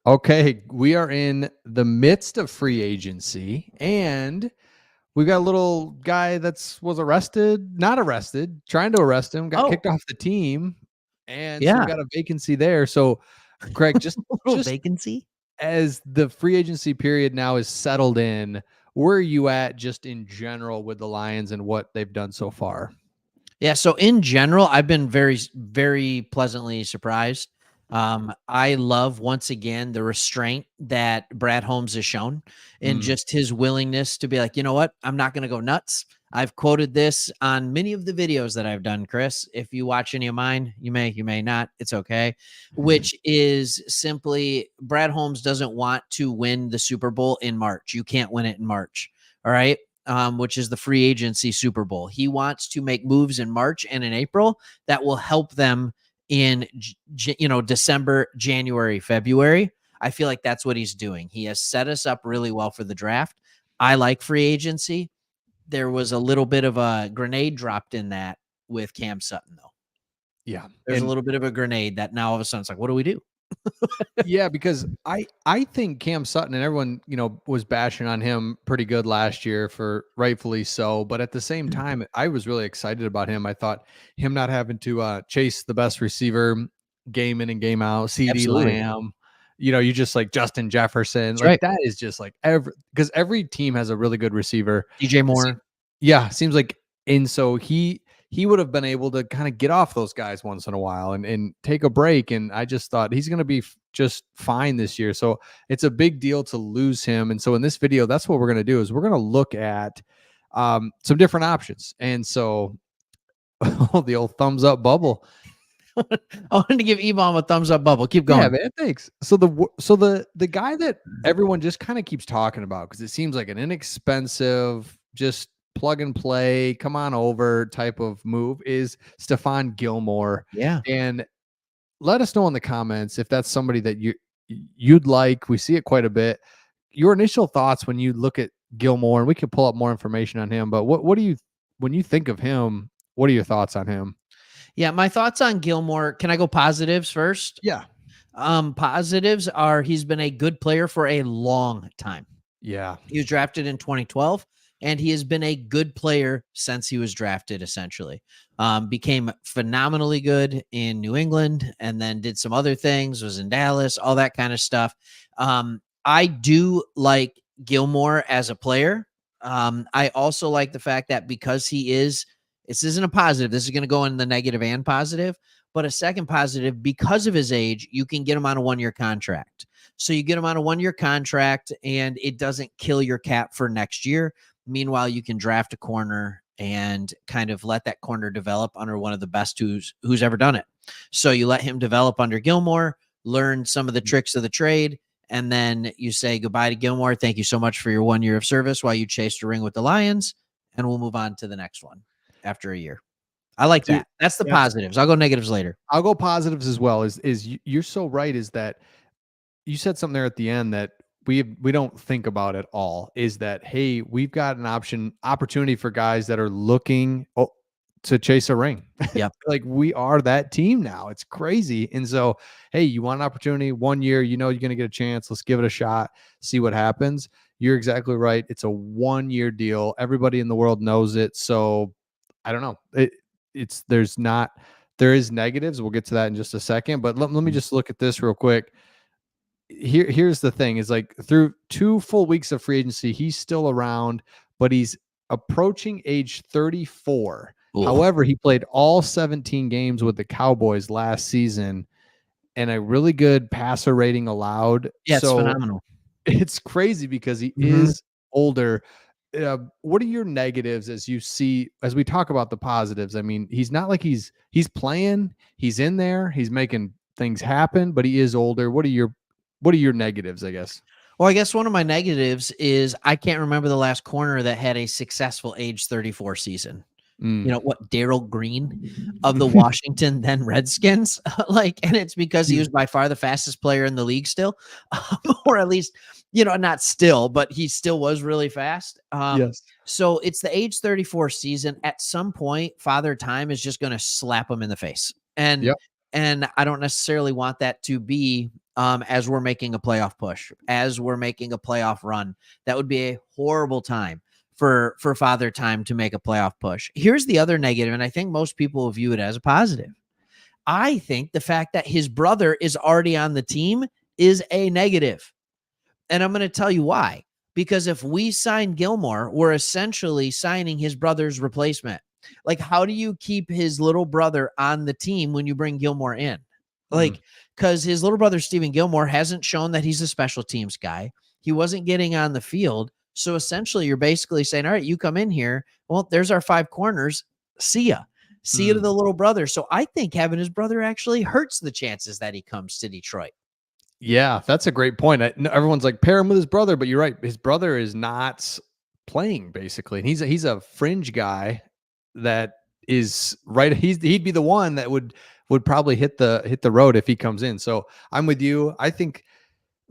Okay, we are in the midst of free agency, and we got a little guy was arrested, not arrested, trying to arrest him, got Oh, kicked off the team, and so we yeah. got a vacancy there. So, Craig, just A little just vacancy. as the free agency period now is settled in, where are you at just in general with the Lions and what they've done so far? Yeah, so in general, I've been very pleasantly surprised. I love once again the restraint that Brad Holmes has shown and Mm, just his willingness to be like, you know what, I'm not going to go nuts. I've quoted this on many of the videos that I've done, Chris. If you watch any of mine, you may not. It's okay. Which is simply Brad Holmes doesn't want to win the Super Bowl in March. You can't win it in March. All right. Which is the free agency Super Bowl. He wants to make moves in March and in April that will help them in December, January, February. I feel like that's what he's doing. He has set us up really well for the draft. I like free agency. There was a little bit of a grenade dropped in that with Cam Sutton, though. yeah, There's a little bit of a grenade that now all of a sudden it's like, what do we do? yeah, because I think Cam Sutton and everyone, was bashing on him pretty good last year for rightfully so, but at the same time, I was really excited about him. I thought him not having to chase the best receiver game in and game out, CD Absolutely. Lamb, you just like Justin Jefferson, That's like right. that is just like because every team has a really good receiver. DJ It seem- Moore. yeah, seems like, and so he would have been able to kind of get off those guys once in a while and take a break. And I just thought he's going to be just fine this year. So it's a big deal to lose him. And so in this video, that's what we're going to do is we're going to look at some different options. And so the old thumbs up bubble. I wanted to give E-Bomb a thumbs up bubble. Keep Yeah, going. man. Thanks. So the guy that everyone just kind of keeps talking about because it seems like an inexpensive, just plug and play, come on over type of move is Stephon Gilmore. Yeah. And let us know in the comments if that's somebody that you'd like. We see it quite a bit. Your initial thoughts when you look at Gilmore, and we could pull up more information on him. But what do you when you think of him? What are your thoughts on him? Yeah, my thoughts on Gilmore. Can I go positives first? Yeah, Positives are he's been a good player for a long time. yeah, He was drafted in 2012, and he has been a good player since he was drafted, essentially. Became phenomenally good in New England and then did some other things, was in Dallas, all that kind of stuff. I do like Gilmore as a player. I also like the fact that because this isn't a positive, this is going to go in the negative and positive, but a second positive, because of his age, you can get him on a 1-year contract. So you get him on a 1-year contract and it doesn't kill your cap for next year. Meanwhile, you can draft a corner and kind of let that corner develop under one of the best who's ever done it. So you let him develop under Gilmore, learn some of the tricks of the trade, and then you say goodbye to Gilmore. Thank you so much for your 1 year of service while you chased a ring with the Lions, and we'll move on to the next one after a year. I like dude. that. That's the That's positives. I'll go negatives later. I'll go positives as well. You're so right? Is that you said something there at the end that we don't think about at all? Is that hey, we've got an opportunity for guys that are looking to chase a ring. Yep. Like we are that team now. It's crazy. And so, hey, you want an opportunity 1 year, you're going to get a chance. Let's give it a shot, see what happens. You're exactly right. It's a 1-year deal. Everybody in the world knows it. So I don't know. There is negatives. We'll get to that in just a second. But let me just look at this real quick. Here's the thing is like through 2 full weeks of free agency, he's still around, but he's approaching age 34. Ooh. However, he played all 17 games with the Cowboys last season and a really good passer rating allowed. Yeah, it's So phenomenal. it's crazy because he is older. What are your negatives as we talk about the positives? I mean, he's not like he's playing, he's in there, he's making things happen, but he is older. What are your negatives, I guess? Well, I guess one of my negatives is I can't remember the last corner that had a successful age 34 season. You know what? Darryl Green of the Washington then Redskins, and it's because he was by far the fastest player in the league still, or at least, not still, but he still was really fast. Yes. So it's the age 34 season. At some point, Father Time is just going to slap him in the face, and Yep. and I don't necessarily want that to be as we're making a playoff push, as we're making a playoff run. That would be a horrible time for Father Time to make a playoff push. Here's the other negative, and I think most people will view it as a positive. I think the fact that his brother is already on the team is a negative. And I'm going to tell you why. Because if we sign Gilmore, we're essentially signing his brother's replacement. Like, how do you keep his little brother on the team when you bring Gilmore in? Like, because his little brother, Stephen Gilmore, hasn't shown that he's a special teams guy. He wasn't getting on the field. So essentially, you're basically saying, all right, you come in here. Well, there's our 5 corners. See ya. See you to the little brother. So I think having his brother actually hurts the chances that he comes to Detroit. Yeah, that's a great point. Everyone's like, pair him with his brother, but you're right. His brother is not playing basically, and he's a fringe guy that is right. He'd be the one that would probably hit the road if he comes in. So I'm with you. I think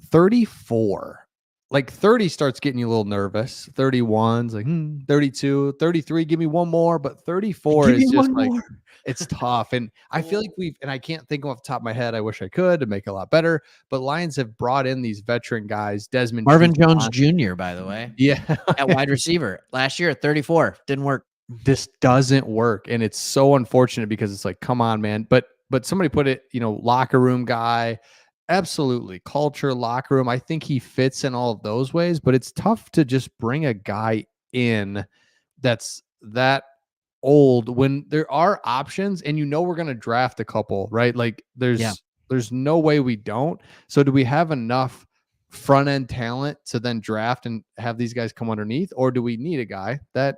34. Like 30 starts getting you a little nervous. 31's like 32, 33, give me one more, but 34 is just like it's tough. And I feel like and I can't think off the top of my head. I wish I could to make it a lot better. But Lions have brought in these veteran guys, Desmond Marvin Trufant. Jones Jr., by the way. Yeah. At wide receiver last year at 34. Didn't work. This doesn't work. And it's so unfortunate because it's like, come on, man. But somebody put it, locker room guy. Absolutely. Culture, locker room. I think he fits in all of those ways, but it's tough to just bring a guy in that's that old when there are options and we're going to draft a couple, right? Like there's no way we don't. So do we have enough front end talent to then draft and have these guys come underneath, or do we need a guy that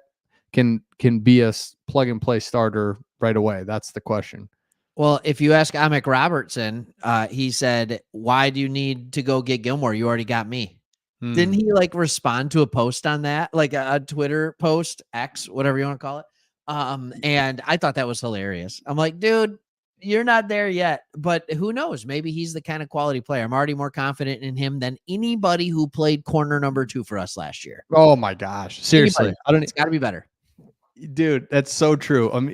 can be a plug and play starter right away? That's the question. Well, if you ask Amick Robertson, he said, why do you need to go get Gilmore? You already got me. Didn't he respond to a post on that? Like a Twitter post, X, whatever you want to call it. And I thought that was hilarious. I'm like, dude, you're not there yet, but who knows? Maybe he's the kind of quality player. I'm already more confident in him than anybody who played corner number 2 for us last year. Oh my gosh. Seriously. It's got to be better. Dude, that's so true.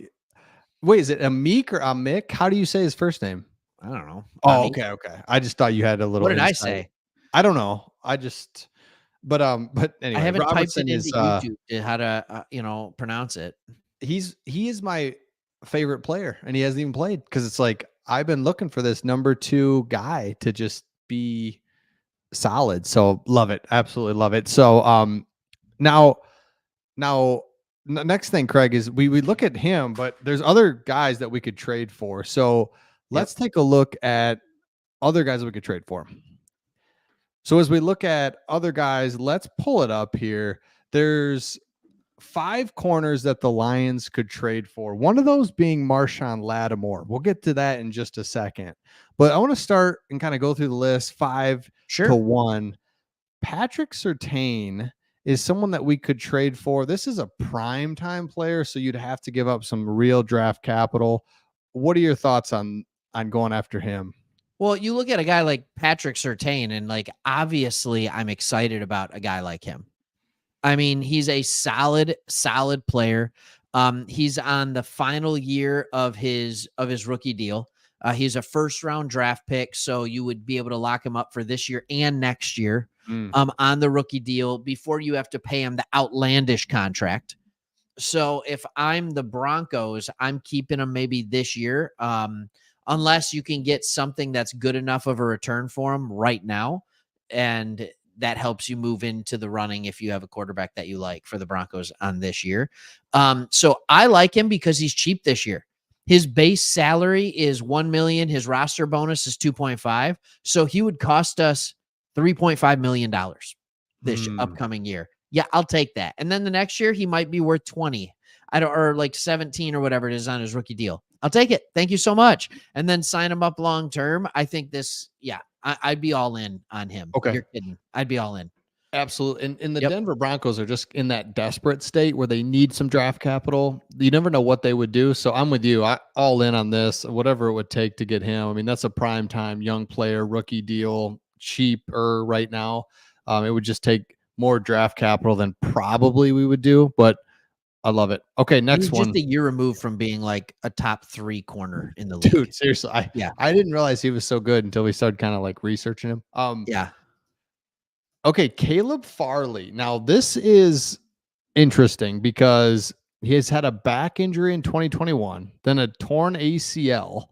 Wait, is it Amik or Amik? How do you say his first name? I don't know. Oh, okay. I just thought you had a little. What did I say? I don't know. But anyway, I haven't Robertson typed it into YouTube how to pronounce it. He is my favorite player, and he hasn't even played because it's like I've been looking for this number 2 guy to just be solid. So love it, absolutely love it. So now. Next thing, Craig, is we look at him, but there's other guys that we could trade for. So let's take a look at other guys that we could trade for. So as we look at other guys, let's pull it up here. There's 5 corners that the Lions could trade for. One of those being Marshon Lattimore. We'll get to that in just a second. But I want to start and kind of go through the list 5 to 1. Patrick Surtain is someone that we could trade for. This is a prime time player, so you'd have to give up some real draft capital. What are your thoughts on going after him? Well, you look at a guy like Patrick Surtain, and obviously I'm excited about a guy like him. I mean, he's a solid player. He's on the final year of his rookie deal. He's a first-round draft pick, so you would be able to lock him up for this year and next year on the rookie deal before you have to pay him the outlandish contract. So if I'm the Broncos, I'm keeping him maybe this year, unless you can get something that's good enough of a return for him right now, and that helps you move into the running if you have a quarterback that you like for the Broncos on this year. So I like him because he's cheap this year. His base salary is $1 million. His roster bonus is 2.5. So he would cost us $3.5 million this upcoming year. Yeah, I'll take that. And then the next year he might be worth 20. Or 17 or whatever it is on his rookie deal. I'll take it. Thank you so much. And then sign him up long term. I think I'd be all in on him. Okay. You're kidding. I'd be all in. Absolutely. And the Denver Broncos are just in that desperate state where they need some draft capital. You never know what they would do. So I'm with you. All in on this, whatever it would take to get him. I mean, that's a prime time young player, rookie deal, cheaper right now. It would just take more draft capital than probably we would do, but I love it. Okay, next He's one. just a year removed from being like a top 3 corner in the league. Dude, seriously, Yeah. I didn't realize he was so good until we started kind of like researching him. Yeah. Okay, Caleb Farley. Now, this is interesting because he has had a back injury in 2021, then a torn ACL.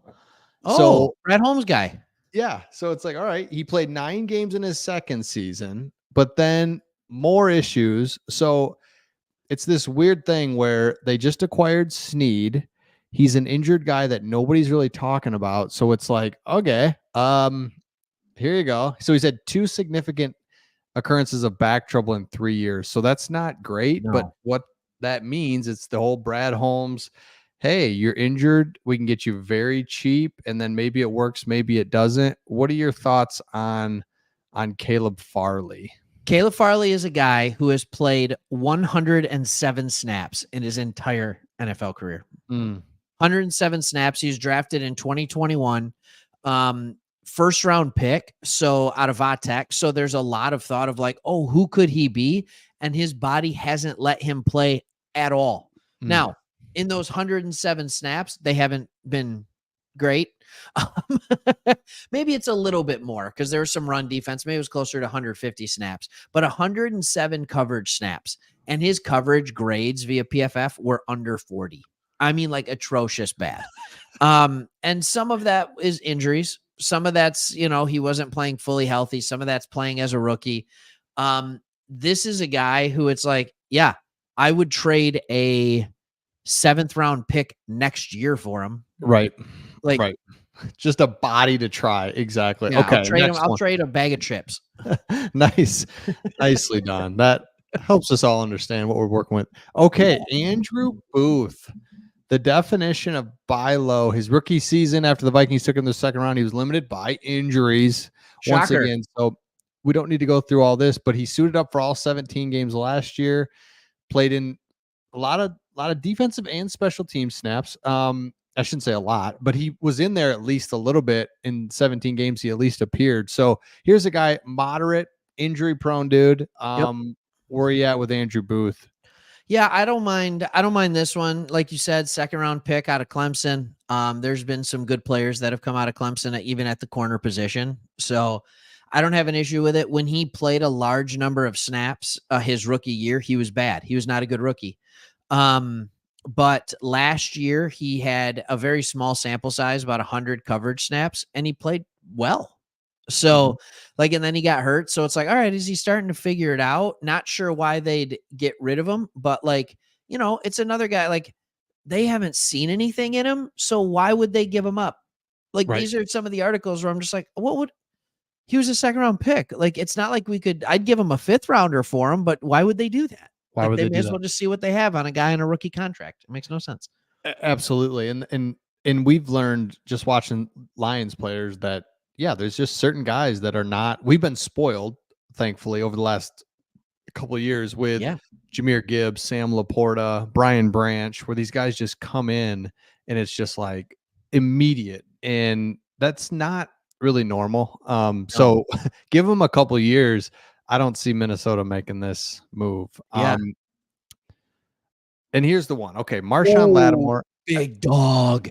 Oh, So, Brad Holmes guy. yeah, so it's like, all right, he played 9 games in his second season, but then more issues. So, it's this weird thing where they just acquired Sneed. He's an injured guy that nobody's really talking about. So it's like, okay, here you go. So he's had 2 significant occurrences of back trouble in 3 years. So that's not great, but No. what that means, it's the whole Brad Holmes, hey, you're injured, we can get you very cheap, and then maybe it works, maybe it doesn't. What are your thoughts on Caleb Farley? Caleb Farley is a guy who has played 107 snaps in his entire NFL career. Mm, 107 snaps. He was drafted in 2021. First round pick. So out of Vatech. So there's a lot of thought of like, oh, who could he be? And his body hasn't let him play at all. mm. Now, in those 107 snaps, they haven't been great. Maybe it's a little bit more because there was some run defense. Maybe it was closer to 150 snaps, but 107 coverage snaps. And his coverage grades via PFF were under 40. I mean, like atrocious bad. And some of that is injuries. Some of that's, he wasn't playing fully healthy. Some of that's playing as a rookie. This is a guy who it's like, yeah, I would trade a 7th round pick next year for him. Right. Like, right. Just a body to try. Exactly. yeah, Okay. I'll trade him. next I'll one. trade a bag of chips. Nice. Nicely done. That helps us all understand what we're working with. Okay. Andrew Booth. The definition of buy low. His rookie season after the Vikings took him in the second round, he was limited by injuries. Once Shocker. again, so we don't need to go through all this, but he suited up for all 17 games last year, played in a lot of defensive and special team snaps. I shouldn't say a lot, but he was in there at least a little bit in 17 games. He at least appeared. So here's a guy, moderate, injury prone dude. Where are you at with Andrew Booth? Yeah, I don't mind this one. Like you said, 2nd round pick out of Clemson. There's been some good players that have come out of Clemson, even at the corner position. So I don't have an issue with it. When he played a large number of snaps his rookie year, he was bad. He was not a good rookie. But last year he had a very small sample size, about 100 coverage snaps, and he played well. So and then he got hurt. So it's like, all right, is he starting to figure it out? Not sure why they'd get rid of him, but it's another guy, like they haven't seen anything in him. So why would they give him up? Like these are some of the articles where I'm just like, he was a 2nd round pick. Like, it's not like I'd give him a 5th rounder for him, but why would they do that? Why would they may as well just see what they have on a guy on a rookie contract. It makes no sense. Absolutely. And we've learned just watching Lions players that, yeah, there's just certain guys that are not, we've been spoiled, thankfully, over the last couple of years with Jahmyr Gibbs, Sam Laporta, Brian Branch, where these guys just come in and it's just like immediate. And that's not really normal. So give them a couple of years. I don't see Minnesota making this move. Yeah. And here's the one. Okay, Marshon Lattimore. Big dog.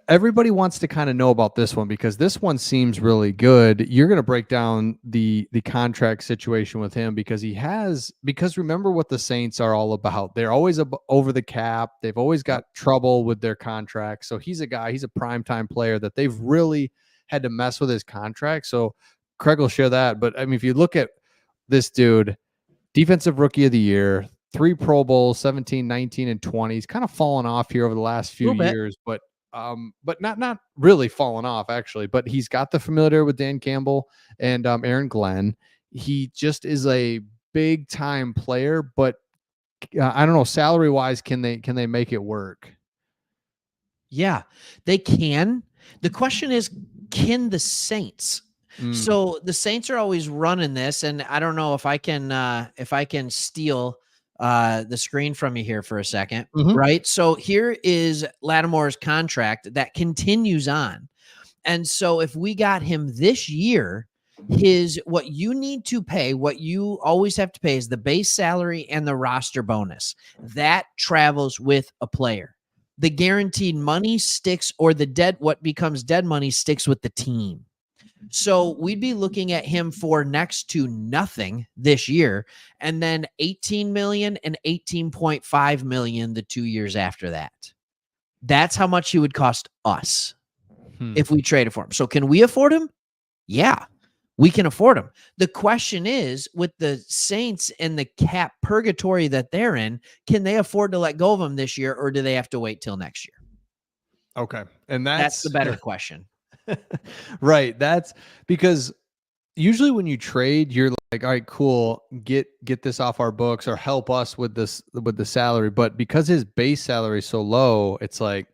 Everybody wants to kind of know about this one because this one seems really good. You're going to break down the contract situation with him because remember what the Saints are all about. They're always over the cap. They've always got trouble with their contract. So he's a primetime player that they've really had to mess with his contract. So Craig will share that. But I mean, if you look at this dude, defensive rookie of the year, 3 Pro Bowls, 17, 19, and 20. He's kind of fallen off here over the last few years, but not really fallen off actually, but he's got the familiarity with Dan Campbell and Aaron Glenn. He just is a big time player, but I don't know, salary wise, can they make it work? Yeah, they can. The question is, can the Saints? So the Saints are always running this, and I don't know if I can steal the screen from you here for a second, right? So here is Lattimore's contract that continues on. And so if we got him this year, what you need to pay, what you always have to pay is the base salary and the roster bonus. That travels with a player. The guaranteed money sticks, or what becomes dead money sticks with the team. So we'd be looking at him for next to nothing this year, and then 18 million and 18.5 million the 2 years after that. That's how much he would cost us if we traded for him. So can we afford him? Yeah, we can afford him. The question is, with the Saints and the cap purgatory that they're in, can they afford to let go of him this year, or do they have to wait till next year? Okay. And That's the better question. Right. That's because usually when you trade, you're like, all right, cool, get this off our books or help us with the salary. But because his base salary is so low, it's like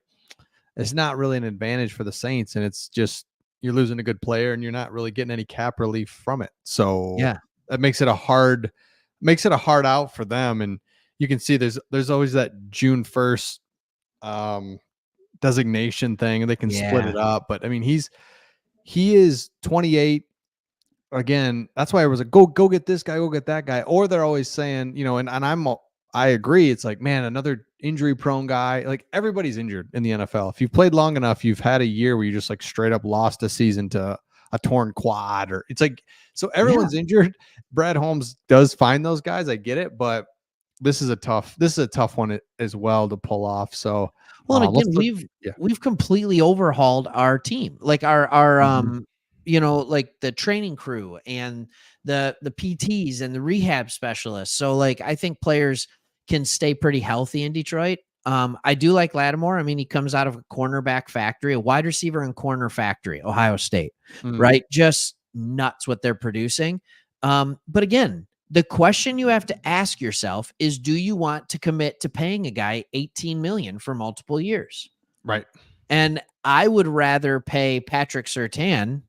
it's not really an advantage for the Saints, and it's just you're losing a good player and you're not really getting any cap relief from it. So Yeah, that makes it a hard out for them. And you can see there's always that June 1st designation thing, and they can split yeah, it up. But I mean, he is 28. Again, that's why I was like, go get this guy, go get that guy. Or they're always saying, and I agree. It's like, man, another injury prone guy. Like everybody's injured in the NFL. If you've played long enough, you've had a year where you just like straight up lost a season to a torn quad, or it's like, so everyone's injured. Brad Holmes does find those guys. I get it, but this is a tough one as well to pull off. So, well, and again, we've completely overhauled our team, like our like the training crew and the PTs and the rehab specialists. So like I think players can stay pretty healthy in Detroit. I do like Lattimore. I mean, he comes out of a cornerback factory, a wide receiver and corner factory, Ohio State, right? Just nuts what they're producing. But again, the question you have to ask yourself is, do you want to commit to paying a guy 18 million for multiple years? Right. And I would rather pay Patrick Surtain,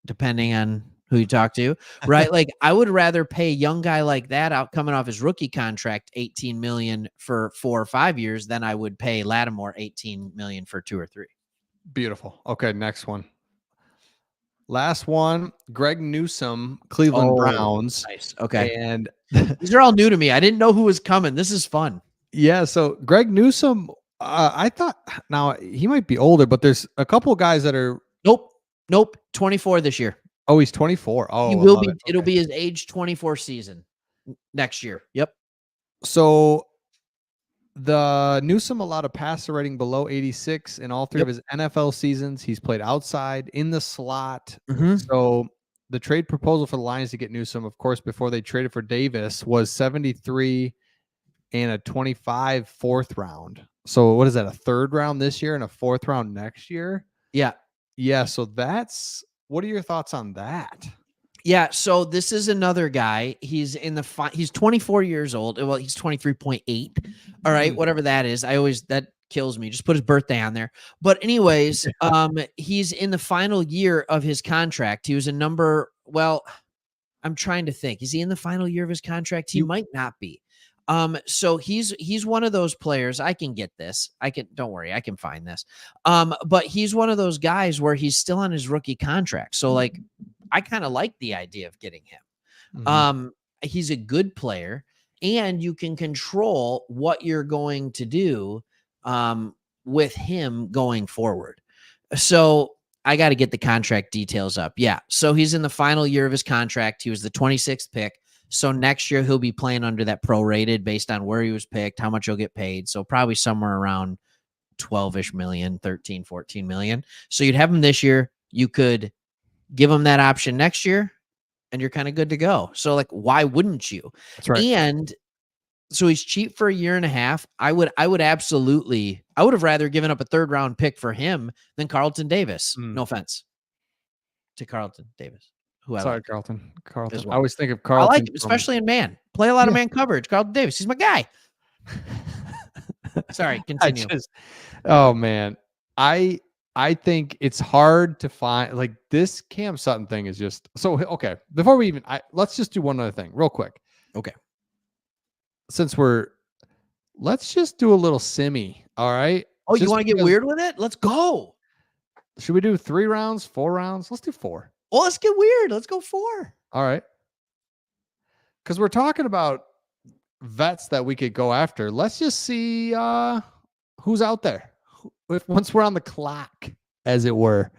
depending on who you talk to, right? Like I would rather pay a young guy like that out coming off his rookie contract 18 million for 4 or 5 years than I would pay Lattimore 18 million for 2 or 3. Beautiful. Okay, next one. Last one, Greg Newsome, Cleveland Browns. Nice. Okay. And these are all new to me. I didn't know who was coming. This is fun. Yeah. So Greg Newsome, I thought now he might be older, but there's a couple of guys that are. Nope. 24 this year. Oh, he's 24. Oh, he will be. It'll be his age 24 season next year. Yep. So the Newsome allowed a passer rating below 86 in all 3 of his NFL seasons. He's played outside, in the slot. So the trade proposal for the Lions to get Newsome, of course, before they traded for Davis, was 73 and a 25 4th round. So what is that? A 3rd round this year and a 4th round next year? Yeah. Yeah. So what are your thoughts on that? Yeah, so this is another guy. He's he's 24 years old. Well, he's 23.8. All right, whatever that is. That kills me. Just put his birthday on there. But anyways, he's in the final year of his contract. He was I'm trying to think. Is he in the final year of his contract? He might not be. So he's one of those players. I can get this. Don't worry, I can find this. But he's one of those guys where he's still on his rookie contract. So like I kind of like the idea of getting him. He's a good player, and you can control what you're going to do with him going forward. So I got to get the contract details up. Yeah. So he's in the final year of his contract. He was the 26th pick. So next year he'll be playing under that prorated based on where he was picked, how much he'll get paid. So probably somewhere around 12-ish million, 13, 14 million. So you'd have him this year. You could give him that option next year, and you're kind of good to go. So like, why wouldn't you? That's right. And so he's cheap for a year and a half. I would have rather given up a 3rd round pick for him than Carlton Davis. No offense to Carlton Davis. Carlton. Well. I always think of Carlton. I like him, especially in man. Play a lot of man coverage. Carlton Davis. He's my guy. Sorry, continue. Oh man. I think it's hard to find, like, this Cam Sutton thing is just so okay. Before we even let's just do one other thing real quick. Okay. Let's just do a little simmy. All right. Oh, you want to get weird with it? Let's go. Should we do 3 rounds, 4 rounds? Let's do 4. Well, let's get weird. Let's go 4. All right. Because we're talking about vets that we could go after. Let's just see who's out there. Once we're on the clock, as it were.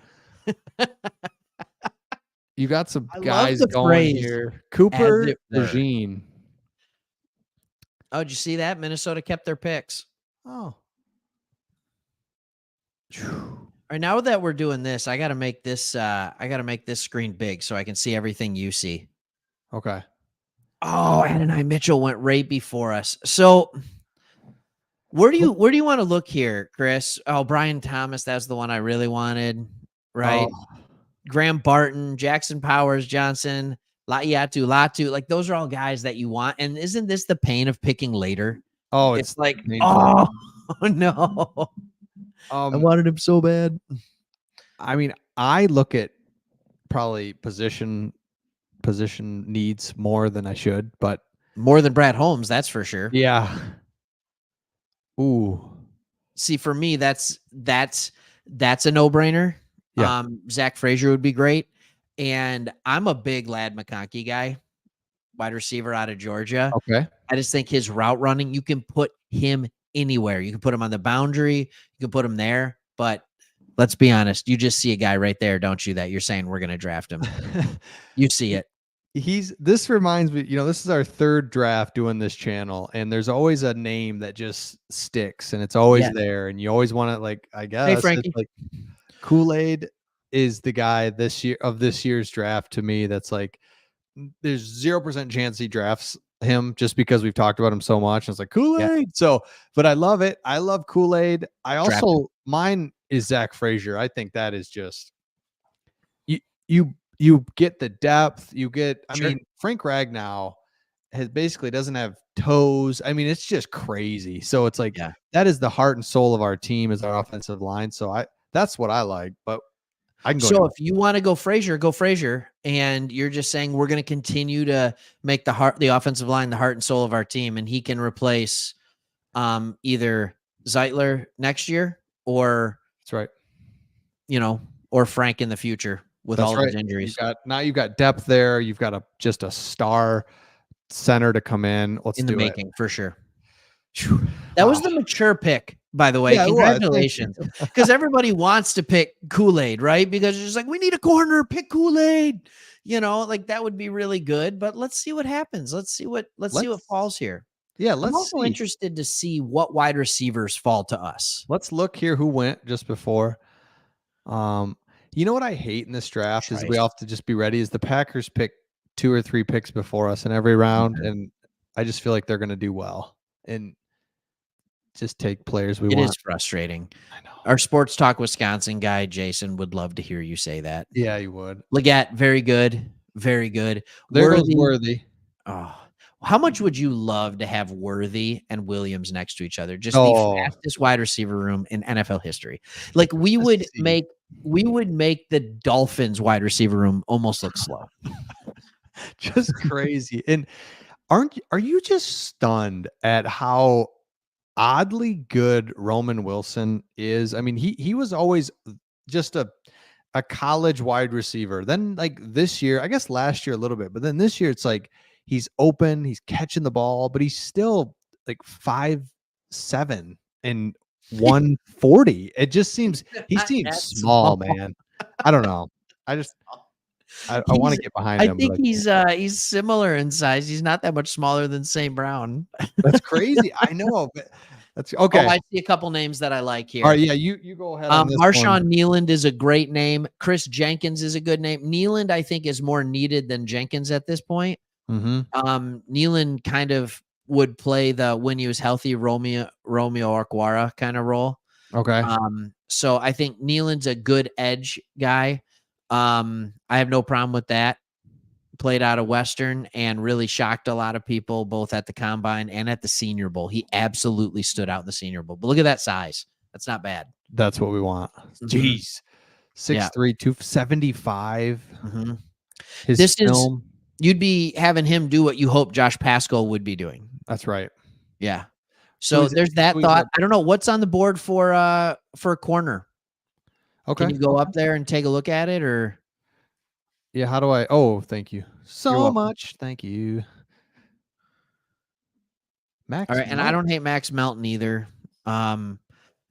You got some guys going here. Cooper DeJean. Oh, did you see that? Minnesota kept their picks. Oh. All right, now that we're doing this, I gotta make this screen big so I can see everything you see. Okay. Oh, Adonai Mitchell went right before us. So where do you want to look here, Chris? Oh, Brian Thomas, that's the one I really wanted, right? Oh. Graham Barton, Jackson Powers, Johnson, Latu. Like those are all guys that you want. And isn't this the pain of picking later? Oh, it's like, painful. oh no. I wanted him so bad. I mean, I look at probably position needs more than I should, but more than Brad Holmes, that's for sure. Yeah. Ooh. See, for me, that's a no-brainer. Yeah. Zach Frazier would be great. And I'm a big Ladd McConkey guy, wide receiver out of Georgia. Okay. I just think his route running, you can put him anywhere. You can put him on the boundary. You can put him there. But let's be honest. You just see a guy right there, don't you, that you're saying we're going to draft him. You see it. This reminds me, this is our 3rd draft doing this channel, and there's always a name that just sticks, and it's always there, and you always want to, like, I guess, hey, Frankie. like Kool-Aid is the guy this year's draft to me. That's like, there's 0% chance he drafts him just because we've talked about him so much. And it's like Kool-Aid. Yeah. So, but I love it. I love Kool-Aid. I also, mine is Zach Frazier. I think that is just, you get the depth. You get, I mean, Frank Ragnow basically doesn't have toes. I mean, it's just crazy. So it's like, that is the heart and soul of our team, is our offensive line. So that's what I like, but I can go. So if you want to go Frazier, and you're just saying we're going to continue to make the offensive line the heart and soul of our team, and he can replace either Zeitler next year or that's right, or Frank in the future with all of his injuries. You've got depth there. You've got just a star center to come in. Let's do it for sure. That was the mature pick. By the way, congratulations. Because everybody wants to pick Kool-Aid, right? Because it's just like, we need a corner, pick Kool-Aid. Like that would be really good. But let's see what happens. Let's see what falls here. Yeah, I'm also interested to see what wide receivers fall to us. Let's look here who went just before. You know what I hate in this draft is we all have to just be ready. Is the Packers pick 2 or 3 picks before us in every round, and I just feel like they're going to do well and just take players we want. It is frustrating. I know. Our Sports Talk Wisconsin guy, Jason, would love to hear you say that. Yeah, you would. Leggett, very good. Very good. There goes Worthy. Oh, how much would you love to have Worthy and Williams next to each other? Just the fastest wide receiver room in NFL history. Like we would make the Dolphins wide receiver room almost look slow. Just crazy. And are you just stunned at how oddly good Roman Wilson is? I mean, he was always just a college wide receiver. Then like this year, I guess last year a little bit, but then this year it's like he's open, he's catching the ball, but he's still like 5'7" and 140. It just seems he seems small, man. I don't know. I want to get behind him. I think he's similar in size. He's not that much smaller than St. Brown. That's crazy. I know, but that's okay. I see a couple names that I like here. All right, yeah, you go ahead. Marshon Lattimore is a great name. Chris Jenkins is a good name. Lattimore, I think, is more needed than Jenkins at this point. Mm-hmm. Lattimore kind of would play the when he was healthy Romeo Okwara kind of role. Okay. So I think Nealon's a good edge guy. I have no problem with that. Played out of Western and really shocked a lot of people, both at the Combine and at the Senior Bowl. He absolutely stood out in the Senior Bowl. But look at that size. That's not bad. That's what we want. Jeez. 6'3", 275. Mm-hmm. This film. You'd be having him do what you hope Josh Pascal would be doing. That's right. Yeah. So there's that thought. I don't know what's on the board for a corner. Okay. Can you go Okay. up there and take a look at it, or? Yeah. How do I? Oh, thank you You're so welcome. much. Thank you, All Max right, and I Melt. don't hate Max Melton either, and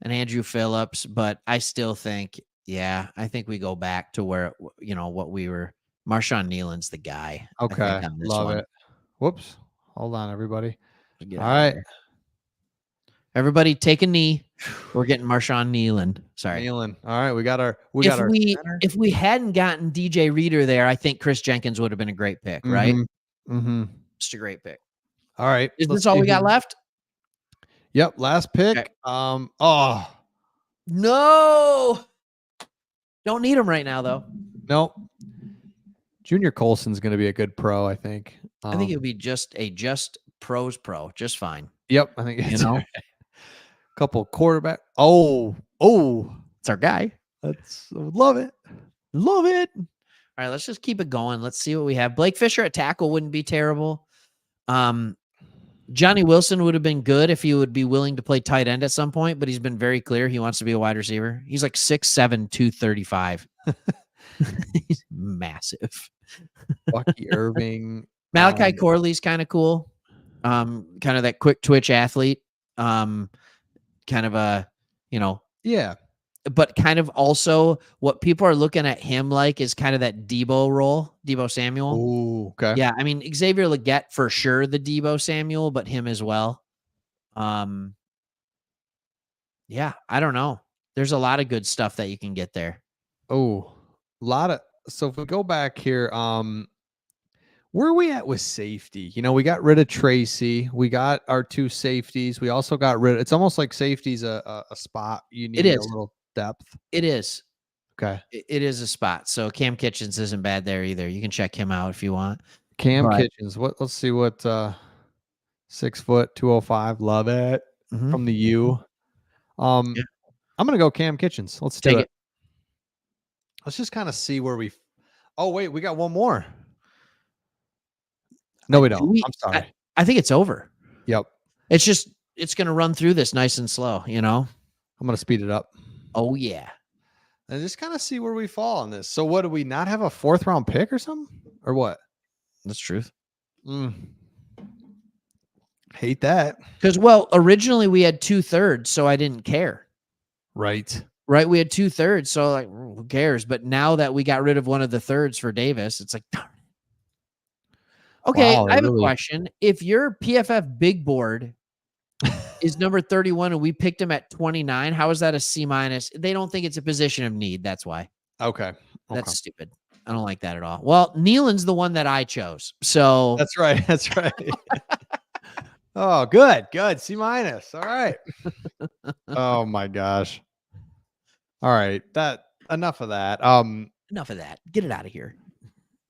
Andrew Phillips, but I still think, yeah, I think we go back to where what we were. Marshawn Nealon's the guy, I think, Okay. on this Love one. it. Whoops. Hold on, everybody. Get All out of right. there. Everybody, take a knee. We're getting Marshawn Nealon. Sorry. Kneeling. All right. We got our If center. we hadn't gotten DJ Reader there, I think Chris Jenkins would have been a great pick, right? Mm-hmm. Mm-hmm. Just a great pick. All right. Is Let's this all see we got who. left? Yep. Last Okay. pick. Oh No. Don't need him right now, though. no. Junior Colson's going to be a good pro, I think. I think it would be just pros pro, just fine. Yep. I think it's You know? a couple quarterback. It's our guy. Love it. Love it. All right, let's just keep it going. Let's see what we have. Blake Fisher at tackle wouldn't be terrible. Johnny Wilson would have been good if he would be willing to play tight end at some point, but he's been very clear he wants to be a wide receiver. He's like 6'7", 235. He's massive. Bucky Irving. Malachi Corley's kind of cool. Kind of that quick twitch athlete. Kind of a, Yeah. but kind of also what people are looking at him like is kind of that Debo role, Debo Samuel. Oh, okay. Yeah, I mean Xavier Legette for sure, the Debo Samuel, but him as well. Yeah, I don't know. There's a lot of good stuff that you can get there. Oh, a lot of. So if we go back here, where are we at with safety? We got rid of Tracy. We got our 2 safeties. We also got rid of. It's almost like safety's a spot you need a little depth. It is. Okay. It is a spot. So Cam Kitchens isn't bad there either. You can check him out if you want. Cam Kitchens. Let's see what 6 foot 205. Love it. From the U. I'm gonna go Cam Kitchens. Let's do it. Let's just kind of see where we. Oh wait, we got one more. No, we don't. I'm sorry. I think it's over. Yep. It's gonna run through this nice and slow. I'm gonna speed it up. Oh yeah. And just kind of see where we fall on this. So what, do we not have a 4th round pick or something? Or what? That's truth. Hate that. Because, originally we had 2/3, so I didn't care. Right. We had 2/3, so like, who cares? But now that we got rid of one of the thirds for Davis, it's like, darn it. Okay, Wow, I have a question. If your PFF big board is number 31 and we picked him at 29, how is that a C-? They don't think it's a position of need. That's why. Okay. That's stupid. I don't like that at all. Well, Nealon's the one that I chose. So that's right. That's right. Oh, good. C-. All right. Oh my gosh. All right. Enough of that. Enough of that. Get it out of here.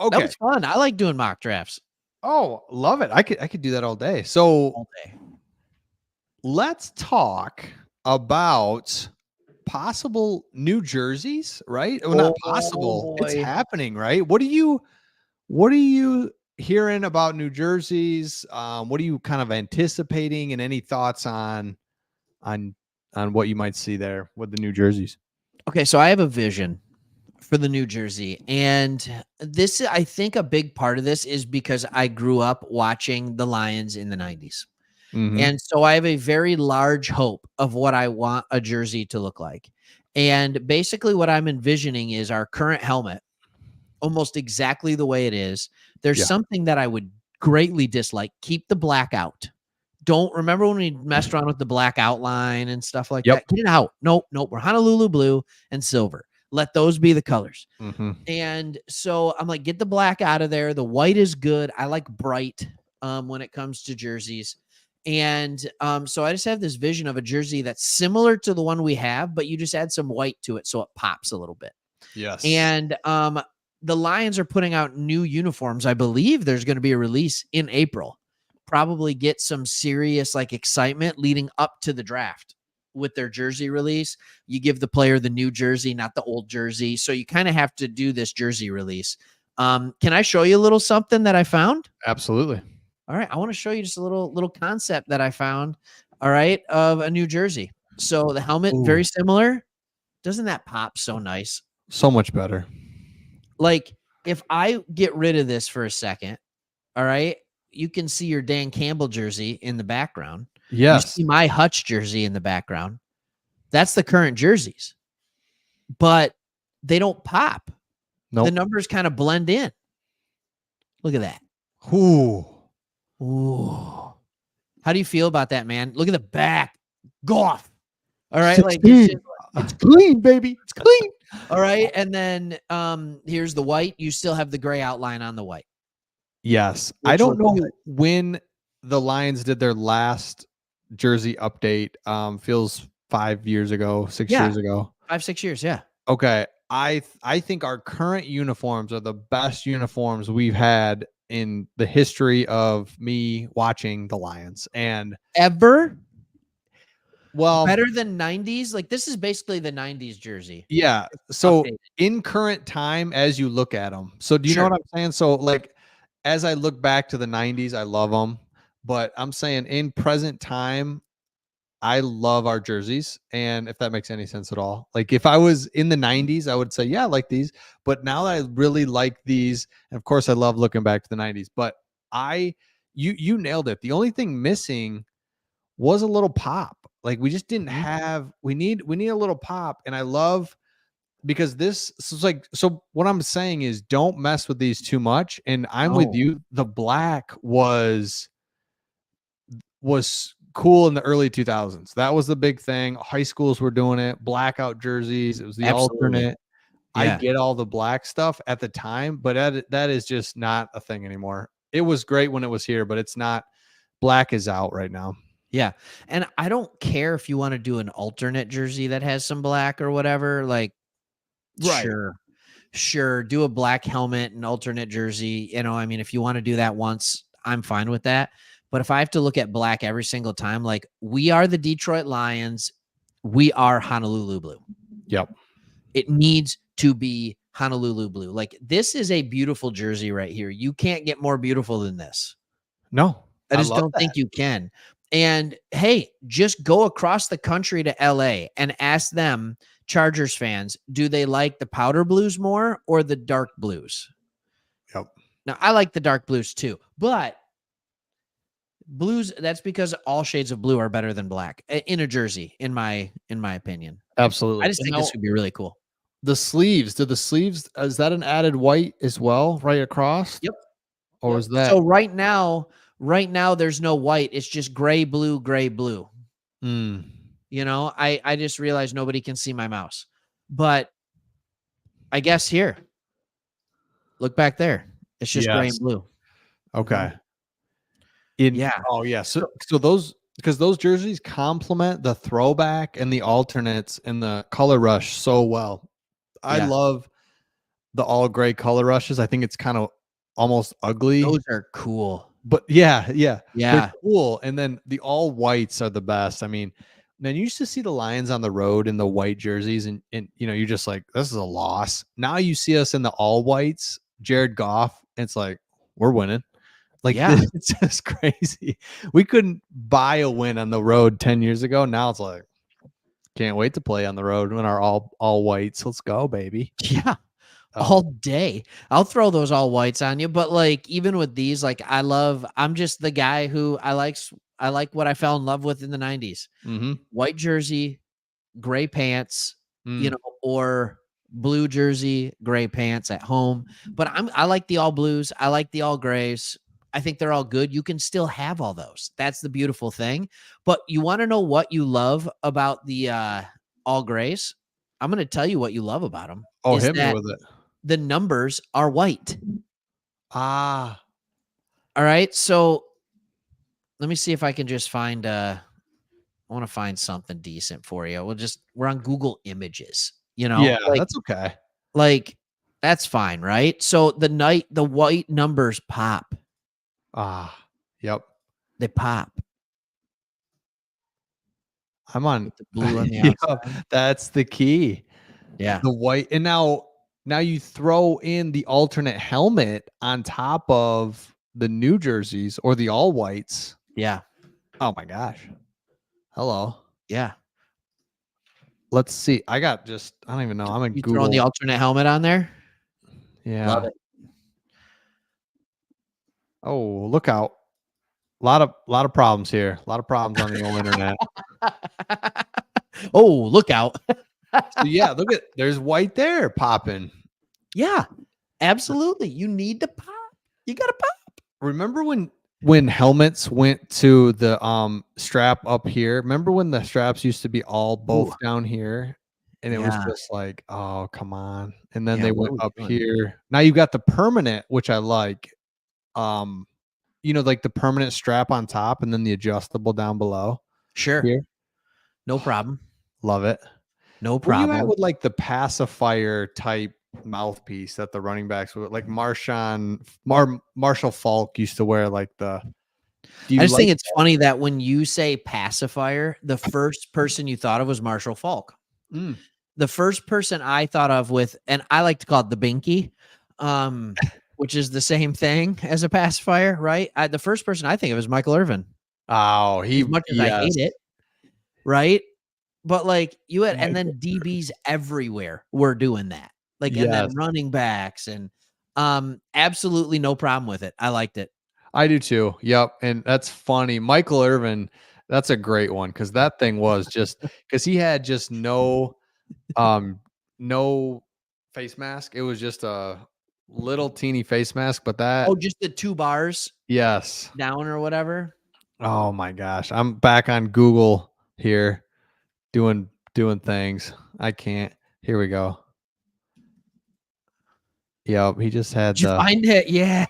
Okay. That was fun. I like doing mock drafts. Oh, love it. I could do that all day. So All day. Let's talk about possible New Jerseys, right? Well, not possible. It's happening, right? What are you hearing about New Jerseys? What are you kind of anticipating, and any thoughts on what you might see there with the New Jerseys? Okay, so I have a vision for the New Jersey, and this, I think a big part of this is because I grew up watching the Lions in the 90s. And so I have a very large hope of what I want a jersey to look like. And basically what I'm envisioning is our current helmet, almost exactly the way it is. There's something that I would greatly dislike. Keep the black out. Don't remember when we messed around with the black outline and stuff like that. Get it out. Nope. We're Honolulu blue and silver. Let those be the colors. And so I'm like, get the black out of there. The white is good. I like bright when it comes to jerseys. And so I just have this vision of a jersey that's similar to the one we have, but you just add some white to it so it pops a little bit. Yes. And the Lions are putting out new uniforms. I believe there's going to be a release in April. Probably get some serious excitement leading up to the draft with their jersey release. You give the player the new jersey, not the old jersey. So you kind of have to do this jersey release. Can I show you a little something that I found? Absolutely. All right, I want to show you just a little concept that I found, all right, of a New Jersey. So the helmet, very similar. Doesn't that pop so nice? So much better. Like, if I get rid of this for a second, all right, you can see your Dan Campbell jersey in the background. You Yes. see my Hutch jersey in the background. That's the current jerseys, but they don't pop. The Nope. numbers kind of blend in. Look at that. Ooh. Ooh. How do you feel about that, man? Look at the back. Goff. All right. 16. It's clean, baby. It's clean. all right. And then here's the white. You still have the gray outline on the white. Yes. I Which don't looks know good. when the Lions did their last jersey update. Feels 5 years ago, 6 Yeah. years ago. 5-6 years. Yeah. Okay. I think our current uniforms are the best uniforms we've had in the history of me watching the Lions. And Ever well, better than 90s. Like, this is basically the 90s jersey. yeah. So Updated. in current time, as you look at them, so do you know Sure. what I'm saying? So like, as I look back to the 90s, I love them, but I'm saying in present time, I love our jerseys. And if that makes any sense at all, like if I was in the 90s, I would say, yeah, I like these. But now that I really like these, and of course, I love looking back to the 90s, but you nailed it. The only thing missing was a little pop. Like we just didn't Mhm. have, we need a little pop. And I love because this is like, so what I'm saying is don't mess with these too much. And I'm with No. you. The black was cool in the early 2000s. That was the big thing. High schools were doing it, blackout jerseys. It was the Absolutely. alternate. I Yeah. get all the black stuff at the time, but that is just not a thing anymore. It was great when it was here, but it's not. Black is out right now. Yeah. And I don't care if you want to do an alternate jersey that has some black or whatever. Like, Right. sure. Do a black helmet and alternate jersey. You know, I mean, if you want to do that once, I'm fine with that. But if I have to look at black every single time, like, we are the Detroit Lions, we are Honolulu blue. Yep. It needs to be Honolulu blue. Like, this is a beautiful jersey right here. You can't get more beautiful than this. No, I just love don't that. think you can. And hey, just go across the country to LA and ask them, Chargers fans, do they like the powder blues more or the dark blues? Yep. Now, I like the dark blues too, but blues, that's because all shades of blue are better than black in a jersey, in my opinion. Absolutely. I just think this would be really cool. The sleeves, is that an added white as well, right across? Yep. Or Yep. is that So right now there's no white. It's just gray, blue, gray, blue. You know, I just realized nobody can see my mouse, but I guess here, look back there. It's just gray and Yes. blue. Okay. Yeah. Oh yeah. So those, because those jerseys complement the throwback and the alternates and the color rush so well. I Yeah. love the all gray color rushes. I think it's kind of almost ugly, Those are cool. but yeah, Yeah. they're cool. And then the all whites are the best. I mean, man, you used to see the Lions on the road in the white jerseys, and you're just like, this is a loss. Now you see us in the all whites, Jared Goff, and it's like we're winning. Like Yeah. it's just crazy. We couldn't buy a win on the road 10 years ago. Now it's like, can't wait to play on the road when our all whites. Let's go, baby. Yeah. All day. I'll throw those all whites on you. But like, even with these, like, I'm just the guy who I like what I fell in love with in the 90s. White jersey, gray pants, or blue jersey, gray pants at home. But I like the all blues. I like the all grays. I think they're all good. You can still have all those. That's the beautiful thing. But you want to know what you love about the all grays? I'm going to tell you what you love about them. Oh, Is hit me that with it. the numbers are white. Ah. All right. So let me see if I can just find I want to find something decent for you. We're on Google Images, Yeah, like, that's okay. like that's fine, right? So the white numbers pop. Ah, yep. They pop. I'm on With the blue on the yep, outside. that's the key. Yeah. The white, and now you throw in the alternate helmet on top of the new jerseys or the all whites. Yeah. Oh my gosh. Hello. Yeah. let's see. I don't even know. I'm in You throwing the Google. alternate helmet on there? Love Yeah. it. Oh, look out. A lot of problems here. A lot of problems on the old internet. Oh, look out. So yeah, look at there's white there popping. Yeah, absolutely. You need to pop. You got to pop. Remember when helmets went to the strap up here? Remember when the straps used to be all both Ooh, down here? And it was yeah. just like, oh, come on. And then Yeah, they what went are we up doing? here. Now you got the permanent, which I like. Um, like the permanent strap on top and then the adjustable down below Sure. here. No problem. Love it. No Where you at problem. with like the pacifier type mouthpiece that the running backs would like Marshall Falk used to wear like the do I you just think like it's funny that when you say pacifier, the first person you thought of was Marshall Falk. mm, The first person I thought of with, and I like to call it the binky, which is the same thing as a pacifier, right? The first person I think of is Michael Irvin. oh As much as I yes. hate it, right? But like you had, and Michael then DBs everywhere were doing that, like, and then yes. running backs, and absolutely no problem with it. I liked it. I do too. Yep. And that's funny. Michael Irvin, that's a great one because that thing was just because he had just um no face mask. It was just a little teeny face mask, but that Oh, just the 2 bars yes. down or whatever. Oh my gosh. I'm back on Google here doing things. I can't. Here we go. Yep, he just had Did you find it? Yeah.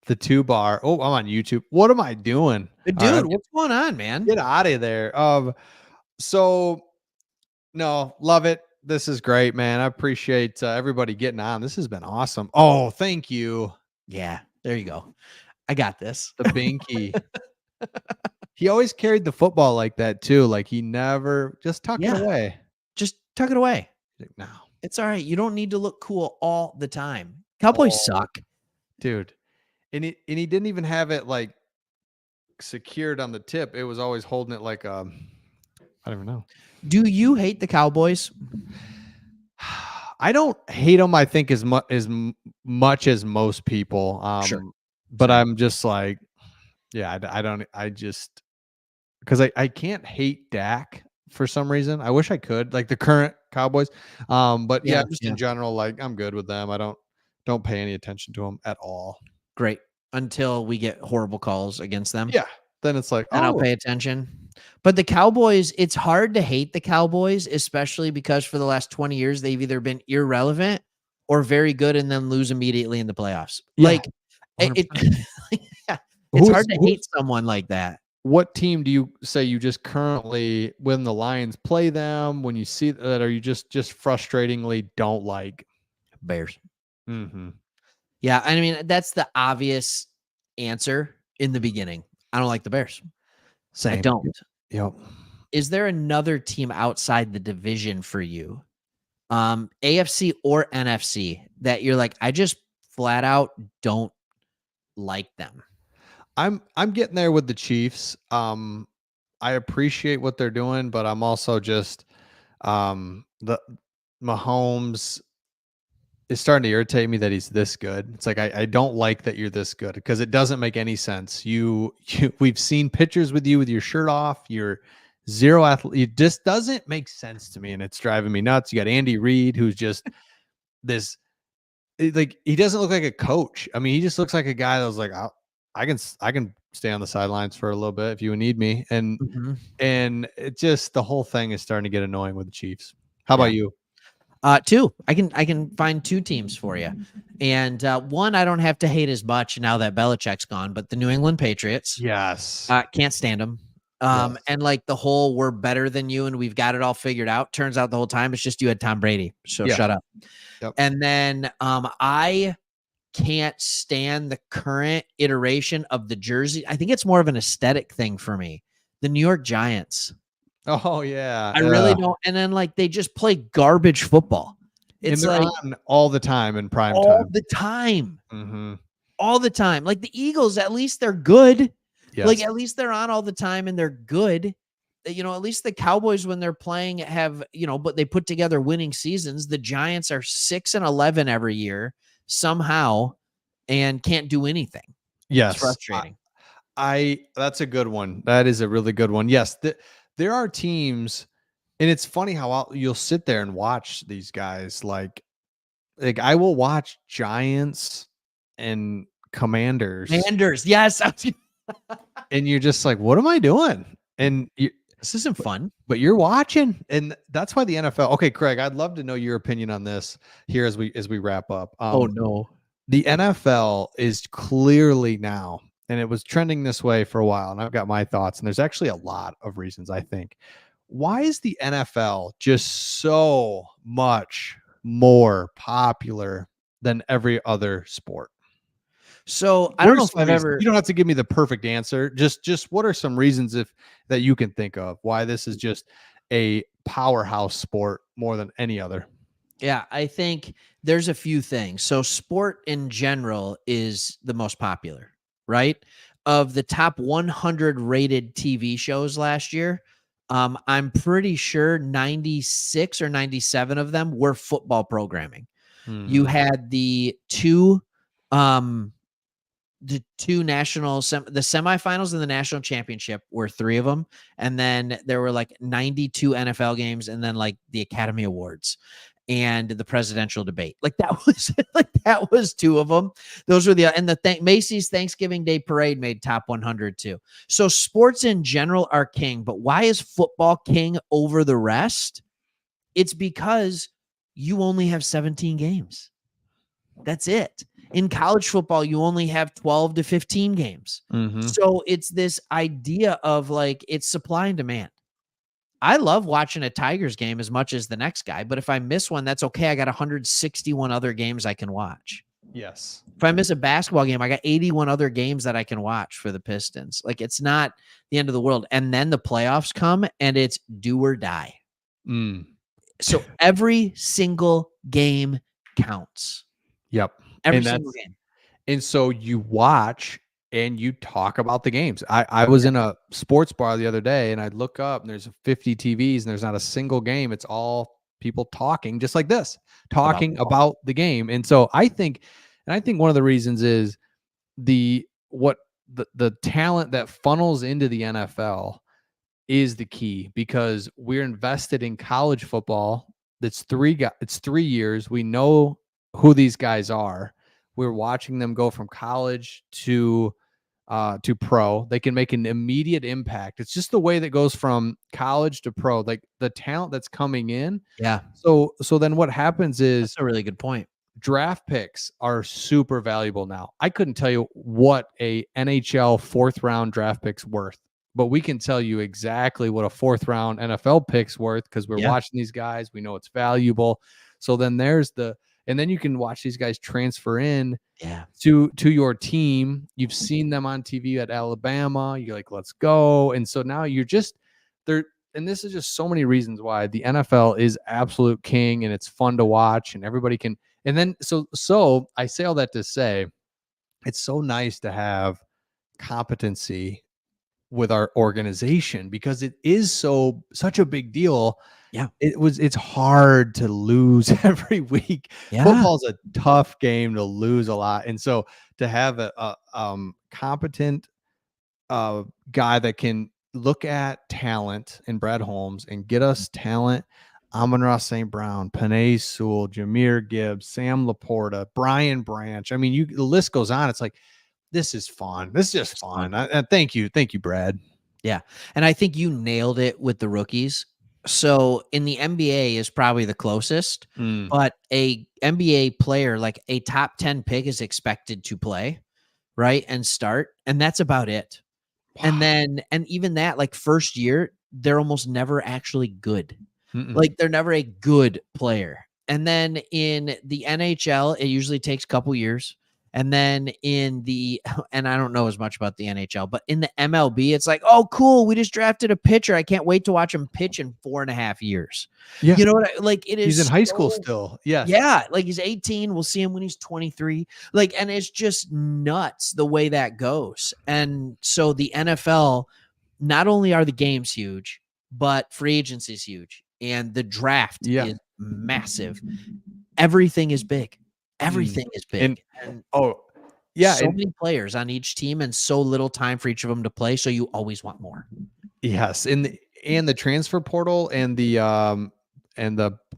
the 2 bar. Oh, I'm on YouTube. What am I doing? All right, Dude, what's going on, man? get out of there. So no, love it. This is great, man. I appreciate everybody getting on. This has been awesome. Oh, thank you. Yeah, there you go. I got this. The binky. He always carried the football like that too. Like he never just tuck it Yeah, away. just tuck it away. Like, no. It's all right. You don't need to look cool all the time. Cowboys Oh, suck. dude. And he didn't even have it like secured on the tip. It was always holding it like I don't even know. Do you hate the Cowboys? I don't hate them. I think much as most people. Sure. But Same. I'm just like, yeah, I don't. I just because I can't hate Dak for some reason. I wish I could like the current Cowboys. But yeah, just in general, like I'm good with them. I don't pay any attention to them at all. Great. Until we get horrible calls against them. Yeah, then it's like, And I'll oh, pay attention. But the Cowboys, it's hard to hate the Cowboys, especially because for the last 20 years, they've either been irrelevant or very good and then lose immediately in the playoffs. yeah, Like it 100%. yeah, it's hard to Who's hate someone like that. what team do you say you just currently when the Lions play them when you see that are you just frustratingly don't like? Bears. Mm-hmm. Yeah, I mean, that's the obvious answer in the beginning. I don't like the Bears. Same. I don't. Yep. Is there another team outside the division for you, AFC or NFC, that you're like, I just flat out don't like them? I'm getting there with the Chiefs. I appreciate what they're doing, but I'm also just the Mahomes is starting to irritate me that he's this good. It's like I don't like that you're this good because it doesn't make any sense. We've seen pictures with you with your shirt off. You're zero athlete. It just doesn't make sense to me, and it's driving me nuts. You got Andy Reid, who's just this. Like he doesn't look like a coach. I mean, he just looks like a guy that was like, I can stay on the sidelines for a little bit if you need me, and it just the whole thing is starting to get annoying with the Chiefs. How about you? Two. I can find 2 teams for you, and one I don't have to hate as much now that Belichick's gone, but the New England Patriots. Yes. Can't stand them. Yes. And like the whole we're better than you and we've got it all figured out. Turns out the whole time it's just you had Tom Brady. So Yeah. shut up. Yep. And then I can't stand the current iteration of the jersey. I think it's more of an aesthetic thing for me. The New York Giants. Oh yeah. I really don't. And then like they just play garbage football. It's and they're like on all the time in prime all time. the time. Mm-hmm. All the time. Like the Eagles, at least they're good. Yes. Like at least they're on all the time and they're good. at least the Cowboys, when they're playing, have, but they put together winning seasons. The Giants are 6-11 every year somehow and can't do anything. It's Yes. frustrating. That's a good one. That is a really good one. Yes. There are teams, and it's funny how you'll sit there and watch these guys. Like I will watch Giants and Commanders, Yes. and you're just like, what am I doing? And This isn't fun. but you're watching, and that's why the NFL. Okay, Craig, I'd love to know your opinion on this here as we wrap up. No. The NFL is clearly now, and it was trending this way for a while, and I've got my thoughts, and there's actually a lot of reasons, I think. Why is the NFL just so much more popular than every other sport? So I don't know if I've reasons? ever. You don't have to give me the perfect answer. Just what are some reasons that you can think of why this is just a powerhouse sport more than any other? Yeah, I think there's a few things. So sport in general is the most popular, right? Of the top 100 rated TV shows last year, I'm pretty sure 96 or 97 of them were football programming. You had the two the semifinals and the national championship were 3 of them, and then there were like 92 NFL games, and then like the Academy Awards and the presidential debate. Like that was 2 of them. Those were Macy's Thanksgiving Day Parade made top 100 too. So sports in general are king, but why is football king over the rest? It's because you only have 17 games. That's it. In college football, you only have 12 to 15 games. So it's this idea of like, it's supply and demand. I love watching a Tigers game as much as the next guy, but if I miss one, that's okay. I got 161 other games I can watch. Yes. If I miss a basketball game, I got 81 other games that I can watch for the Pistons. Like, it's not the end of the world. And then the playoffs come and it's do or die. So every single game counts. Yep. Every single game. And so you watch and you talk about the games. I was in a sports bar the other day, and I'd look up and there's 50 TVs and there's not a single game. It's all people talking just like this, talking about the game. And so I think one of the reasons is the talent that funnels into the NFL is the key, because we're invested in college football. It's 3 years. We know who these guys are. We're watching them go from college to pro. They can make an immediate impact. It's just the way that goes from college to pro, like the talent that's coming in. Yeah. So then what happens is, that's a really good point. Draft picks are super valuable now. I couldn't tell you what a NHL 4th round draft pick's worth, but we can tell you exactly what a 4th round NFL pick's worth because we're watching these guys. We know it's valuable. So then and then you can watch these guys transfer in to your team. You've seen them on TV at Alabama. You're like, let's go. And so now you're just there. And this is just so many reasons why the NFL is absolute king, and it's fun to watch, and everybody can. And then, so I say all that to say, it's so nice to have competency with our organization because it is such a big deal. Yeah. It's hard to lose every week. Yeah. Football's a tough game to lose a lot. And so to have a competent guy that can look at talent in Brad Holmes and get us talent, Amon-Ra St. Brown, Penei Sewell, Jahmyr Gibbs, Sam Laporta, Brian Branch. I mean, the list goes on. It's like, this is fun. This is just fun. Thank you, Brad. Yeah, and I think you nailed it with the rookies. So in the NBA is probably the closest, but a NBA player, like a top 10 pick, is expected to play, right, and start, and that's about it. Wow. And even that, like, first year, they're almost never actually good. Like, they're never a good player. And then in the NHL, it usually takes a couple years. And then and I don't know as much about the NHL, but in the MLB, it's like, oh, cool, we just drafted a pitcher. I can't wait to watch him pitch in 4.5 years. Yeah. You know what? It is. He's in high school still. Yes. Yeah. Like, he's 18. We'll see him when he's 23. Like, and it's just nuts the way that goes. And so the NFL, not only are the games huge, but free agency is huge and the draft Yeah. is massive. Everything is big. Everything is big. And And oh, yeah, so many players on each team and so little time for each of them to play. So you always want more. yes, and the transfer portal and the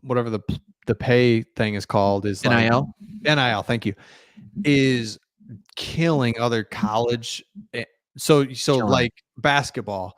whatever the pay thing is called is like NIL. NIL. Thank you. Is killing other college. So Killing 'em. like basketball,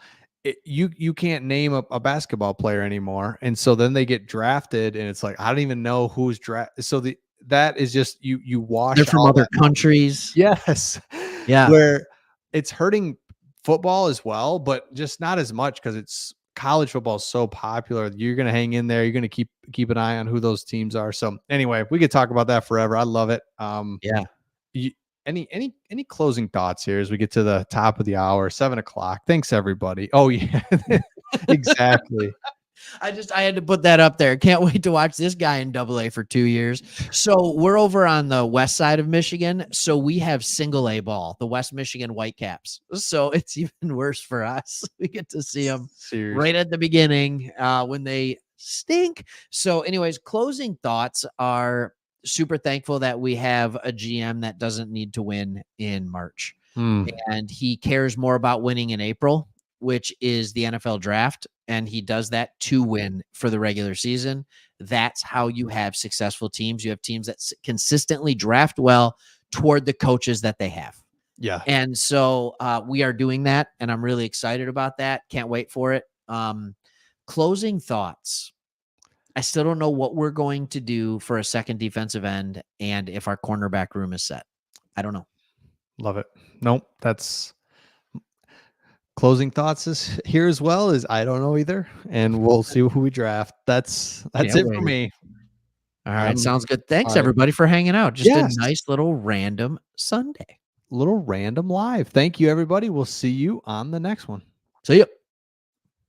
you can't name a basketball player anymore, and so then they get drafted, and it's like I don't even know who's drafted. So that is just you wash They're from all other that. countries. Yes, Yeah. where it's hurting football as well, but just not as much because it's college football is so popular. You're gonna hang in there. You're gonna keep an eye on who those teams are. So anyway, we could talk about that forever. I love it. Yeah. You, any closing thoughts here as we get to the top of the hour, 7:00? Thanks everybody. Oh yeah, exactly. I had to put that up there. Can't wait to watch this guy in AA for 2 years. So we're over on the west side of Michigan. So we have single A ball, the West Michigan Whitecaps. So it's even worse for us. We get to see them right at the beginning when they stink. So, anyways, closing thoughts are super thankful that we have a GM that doesn't need to win in March. And he cares more about winning in April, which is the NFL draft. And he does that to win for the regular season. That's how you have successful teams. You have teams that consistently draft well toward the coaches that they have. Yeah. And so we are doing that. And I'm really excited about that. Can't wait for it. Closing thoughts. I still don't know what we're going to do for a second defensive end and if our cornerback room is set. I don't know. Love it. Nope. That's closing thoughts is here as well as I don't know either. And we'll see who we draft. That's it for me. All right. Sounds good. Thanks right. everybody for hanging out. Just Yes. a nice little random Sunday. Little random live. Thank you, everybody. We'll see you on the next one. See ya.